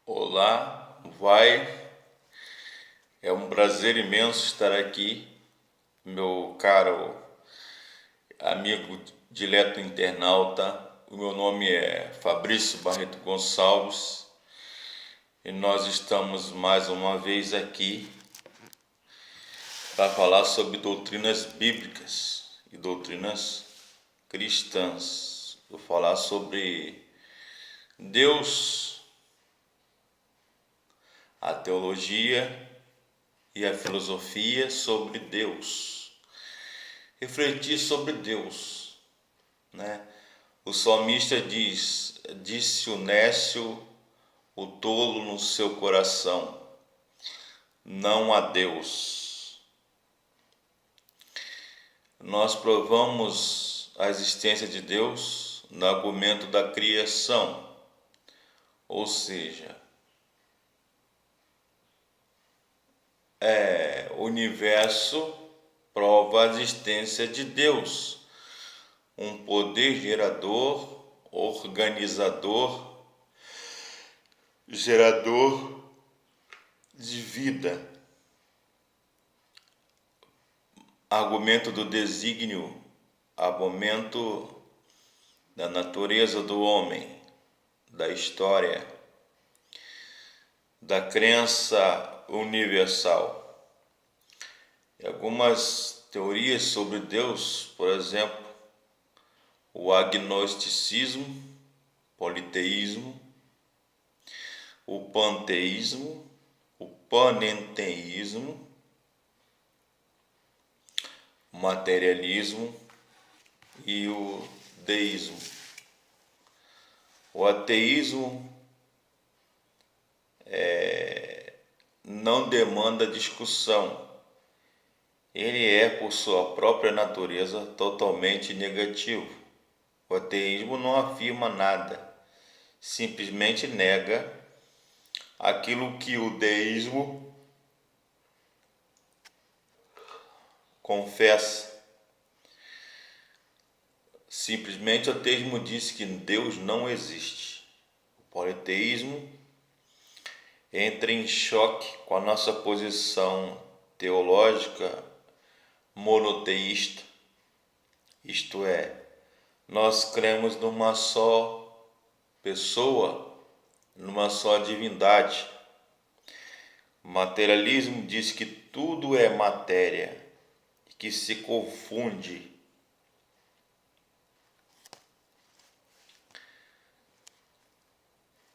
Olá, vai. É um prazer imenso estar aqui, meu caro amigo dileto internauta. O meu nome é Fabrício Barreto Gonçalves e nós estamos mais uma vez aqui para falar sobre doutrinas bíblicas e doutrinas cristãs. Vou falar sobre Deus, a teologia e a filosofia sobre Deus. Refletir sobre Deus, né? O salmista diz: disse o nécio, o tolo no seu coração, não há Deus. Nós provamos a existência de Deus no argumento da criação, ou seja, o universo prova a existência de Deus, um poder gerador, organizador, gerador de vida. Argumento do desígnio, argumento da natureza do homem, da história, da crença universal. E algumas teorias sobre Deus, por exemplo, o agnosticismo, politeísmo, o panteísmo, o panenteísmo, o materialismo e o deísmo. O ateísmo não demanda discussão. Ele é, por sua própria natureza, totalmente negativo. O ateísmo não afirma nada, simplesmente nega aquilo que o deísmo confessa. Simplesmente o ateísmo diz que Deus não existe. O politeísmo entra em choque com a nossa posição teológica monoteísta, isto é, nós cremos numa só pessoa, numa só divindade. O materialismo diz que tudo é matéria e que se confunde.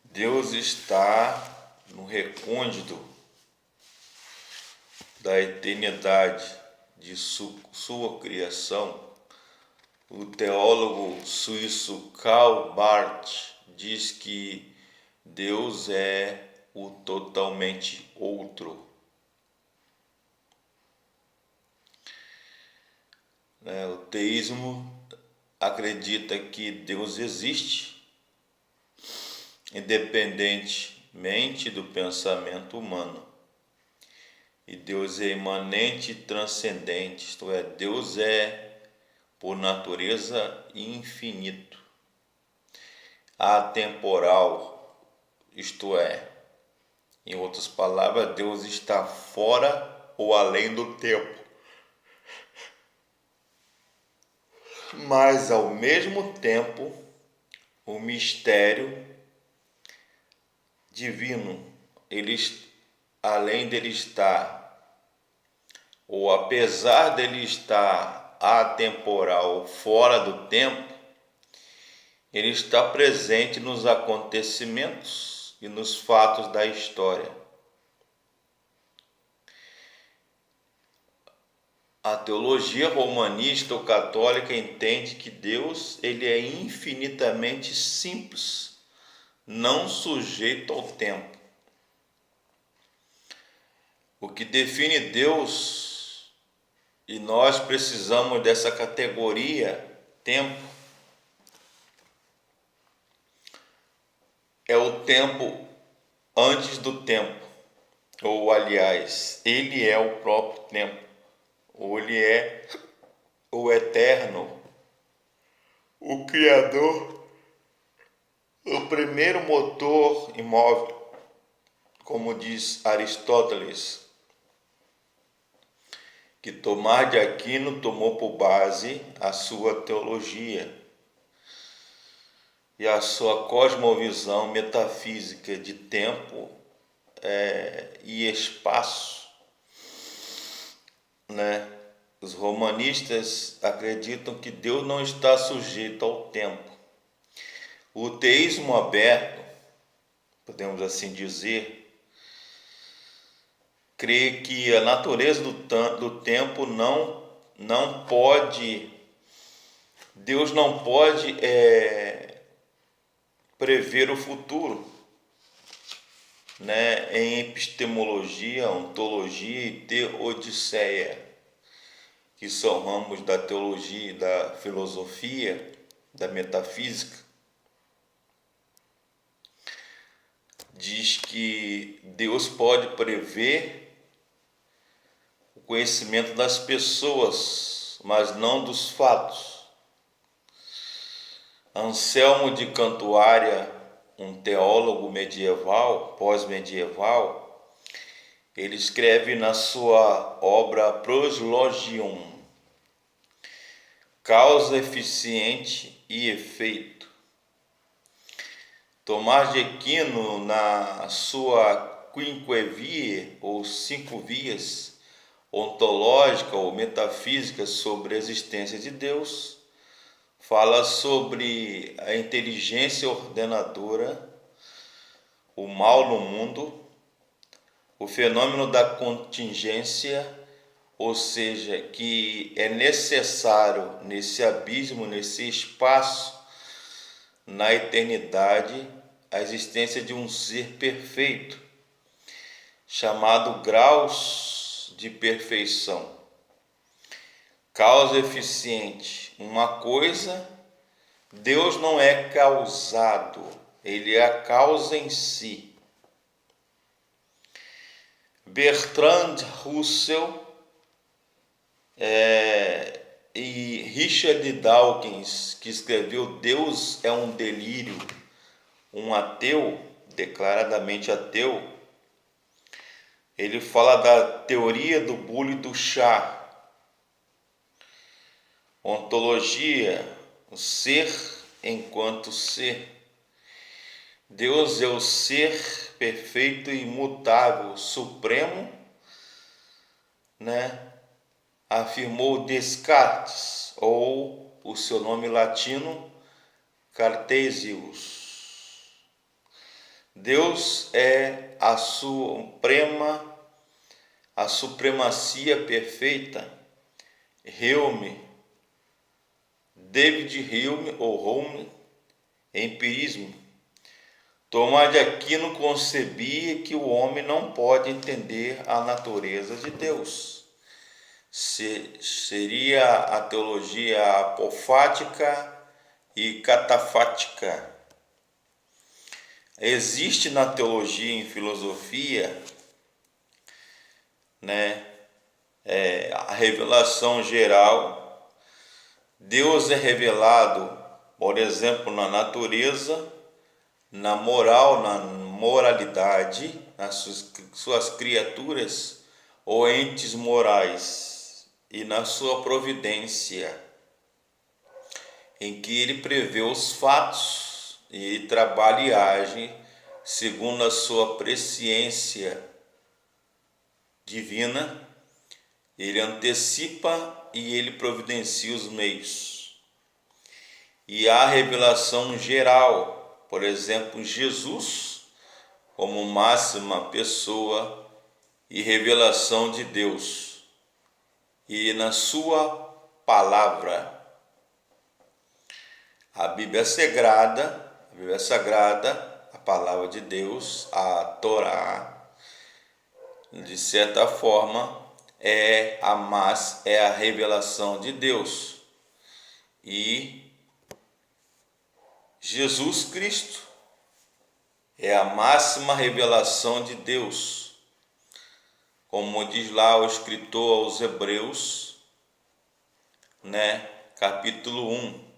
Deus está no recôndito da eternidade de sua criação. O teólogo suíço Karl Barth diz que Deus é o totalmente outro. O teísmo acredita que Deus existe, independentemente do pensamento humano. E Deus é imanente e transcendente, isto é, Deus é, por natureza, infinito, atemporal, isto é, em outras palavras, Deus está fora ou além do tempo. Mas, ao mesmo tempo, o mistério divino, além dele estar, ou apesar dele estar atemporal, fora do tempo, ele está presente nos acontecimentos e nos fatos da história. A teologia romanista ou católica entende que Deus ele é infinitamente simples, não sujeito ao tempo. O que define Deus, e nós precisamos dessa categoria, tempo, é o tempo antes do tempo, ou aliás, ele é o próprio tempo, ou ele é o eterno, o Criador, o primeiro motor imóvel, como diz Aristóteles, que Tomás de Aquino tomou por base a sua teologia e a sua cosmovisão metafísica de tempo e espaço, né? Os romanistas acreditam que Deus não está sujeito ao tempo. O teísmo aberto, podemos assim dizer, crê que a natureza do tempo não pode, Deus não pode prever o futuro, né? Em epistemologia, ontologia e teodiceia, que são ramos da teologia, da filosofia, da metafísica, diz que Deus pode prever o conhecimento das pessoas, mas não dos fatos. Anselmo de Cantuária, um teólogo medieval, pós-medieval, ele escreve na sua obra Proslogium, causa eficiente e efeito. Tomás de Aquino, na sua Quinque Viae, ou 5 vias, ontológica ou metafísica sobre a existência de Deus, fala sobre a inteligência ordenadora, o mal no mundo, o fenômeno da contingência, ou seja, que é necessário nesse abismo, nesse espaço, na eternidade, a existência de um ser perfeito, chamado graus de perfeição. Causa eficiente, uma coisa, Deus não é causado, ele é a causa em si. Bertrand Russell e Richard Dawkins, que escreveu Deus é um delírio, um ateu, declaradamente ateu, ele fala da teoria do bule e do chá, ontologia, o ser enquanto ser. Deus é o ser perfeito e imutável, supremo, né? Afirmou Descartes, ou o seu nome latino, Cartesius. Deus é a supremacia perfeita. Hume, David Hume ou Hume, empirismo. Tomás de Aquino concebia que o homem não pode entender a natureza de Deus. Seria a teologia apofática e catafática. Existe na teologia e em filosofia, né, a revelação geral. Deus é revelado, por exemplo, na natureza, na moral, na moralidade, nas suas criaturas ou entes morais, e na sua providência, em que ele prevê os fatos e trabalha e age segundo a sua presciência divina. Ele antecipa e ele providencia os meios. E há revelação geral, por exemplo, Jesus como máxima pessoa e revelação de Deus, e na sua palavra. A Bíblia Sagrada, a palavra de Deus, a Torá, de certa forma, é a revelação de Deus. E Jesus Cristo é a máxima revelação de Deus. Como diz lá o escritor aos Hebreus, né, capítulo 1,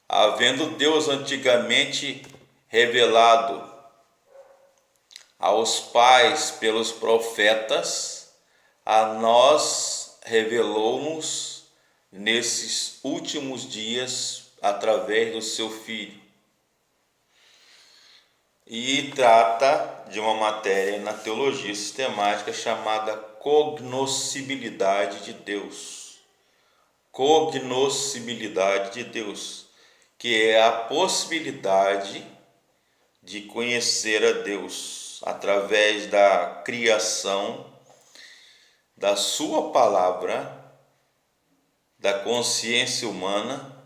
havendo Deus antigamente revelado aos pais pelos profetas, a nós revelou-nos nesses últimos dias através do seu Filho. E trata de uma matéria na teologia sistemática chamada cognoscibilidade de Deus. Cognoscibilidade de Deus, que é a possibilidade de conhecer a Deus através da criação, da sua palavra, da consciência humana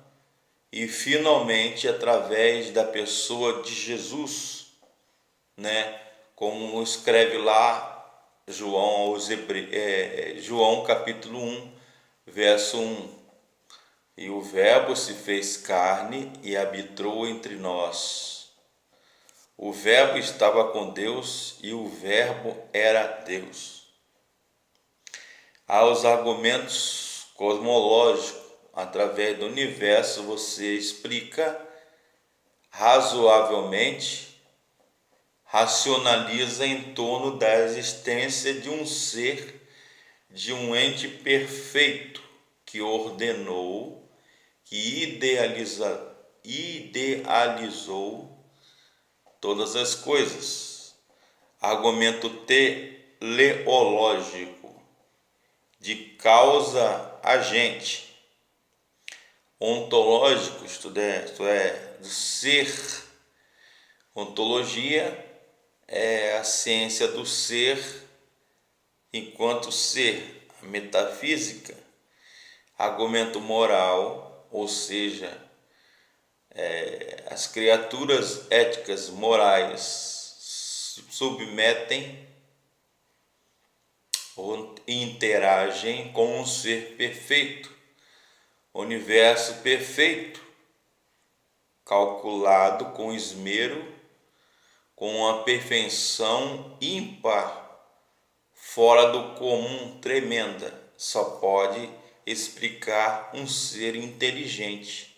e finalmente através da pessoa de Jesus, né? Como escreve lá João capítulo 1, verso 1. E o Verbo se fez carne e habitou entre nós. O Verbo estava com Deus e o Verbo era Deus. Aos argumentos cosmológicos, através do universo, você explica razoavelmente, racionaliza em torno da existência de um ser, de um ente perfeito que ordenou, que idealizou todas as coisas. Argumento teleológico, de causa agente, ontológico, isto é, do ser. Ontologia é a ciência do ser enquanto ser. A metafísica, argumento moral, ou seja, as criaturas éticas morais se submetem ou interagem com um ser perfeito, universo perfeito, calculado com esmero, com uma perfeição ímpar, fora do comum, tremenda. Só pode explicar um ser inteligente,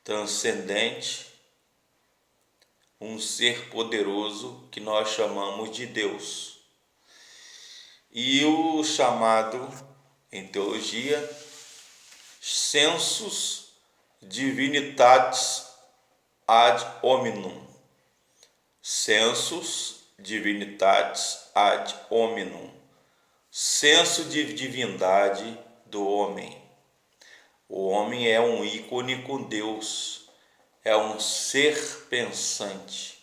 transcendente, um ser poderoso que nós chamamos de Deus. E o chamado em teologia sensus divinitatis ad hominum. Sensus divinitatis ad hominum. Senso de divindade do homem. O homem é um ícone com Deus, é um ser pensante,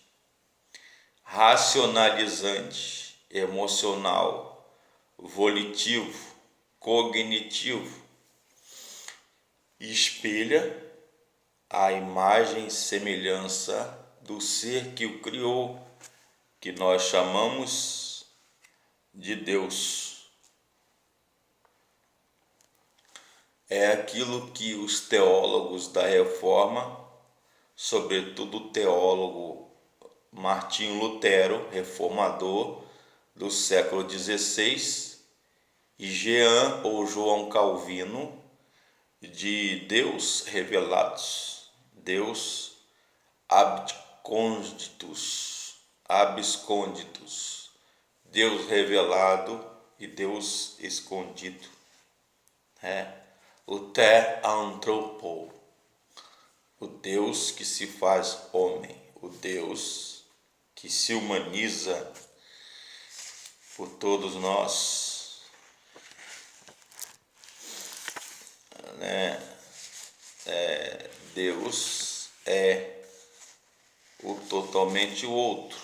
racionalizante, emocional, volitivo, cognitivo. Espelha a imagem e semelhança do ser que o criou, que nós chamamos de Deus. É aquilo que os teólogos da Reforma, sobretudo o teólogo Martinho Lutero, reformador do século XVI, e Jean ou João Calvino, de Deus revelados, Deus absconditus, Deus revelado e Deus escondido, o Theanthropo, o Deus que se faz homem, o Deus que se humaniza por todos nós, Deus é o totalmente o outro,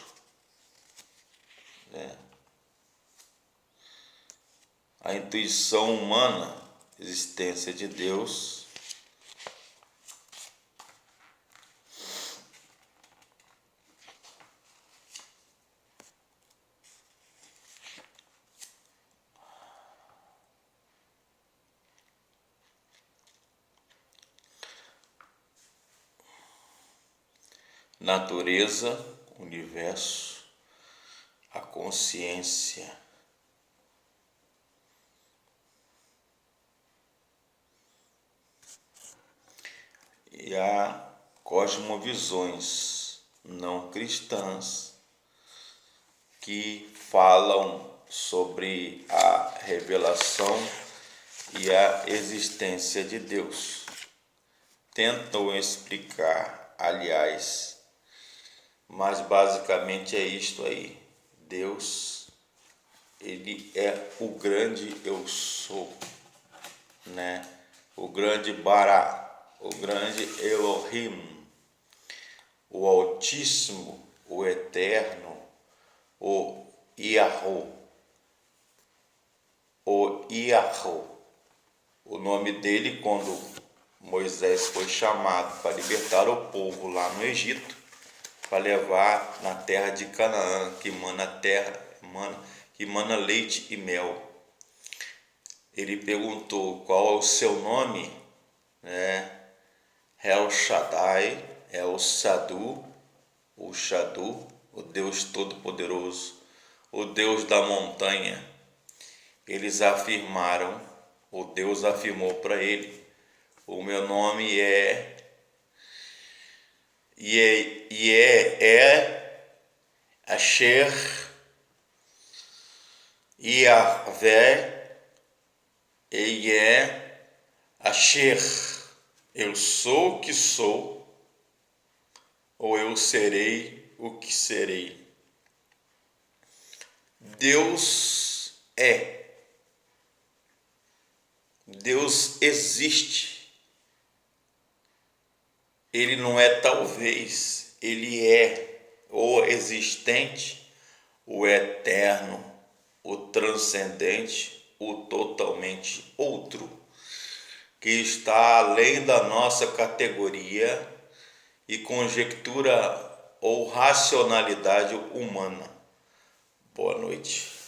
A intuição humana, existência de Deus, natureza, universo, a consciência. E há cosmovisões não cristãs que falam sobre a revelação e a existência de Deus. Tentam explicar, aliás, mas basicamente é isto aí. Deus, ele é o grande eu sou, né? O grande Bará, o grande Elohim, o Altíssimo, o Eterno, o Yahô, o Yahô. O nome dele, quando Moisés foi chamado para libertar o povo lá no Egito, para levar na terra de Canaã, que mana leite e mel. Ele perguntou qual é o seu nome, né? El Shaddai, El Sadu, o Shadu, o Deus Todo-Poderoso, o Deus da montanha. Eles afirmaram, o Deus afirmou para ele: o meu nome é Asher Yahvé Asher. Eu sou o que sou, ou eu serei o que serei. Deus é. Deus existe. Ele não é talvez, ele é o existente, o eterno, o transcendente, o totalmente outro, que está além da nossa categoria e conjectura ou racionalidade humana. Boa noite.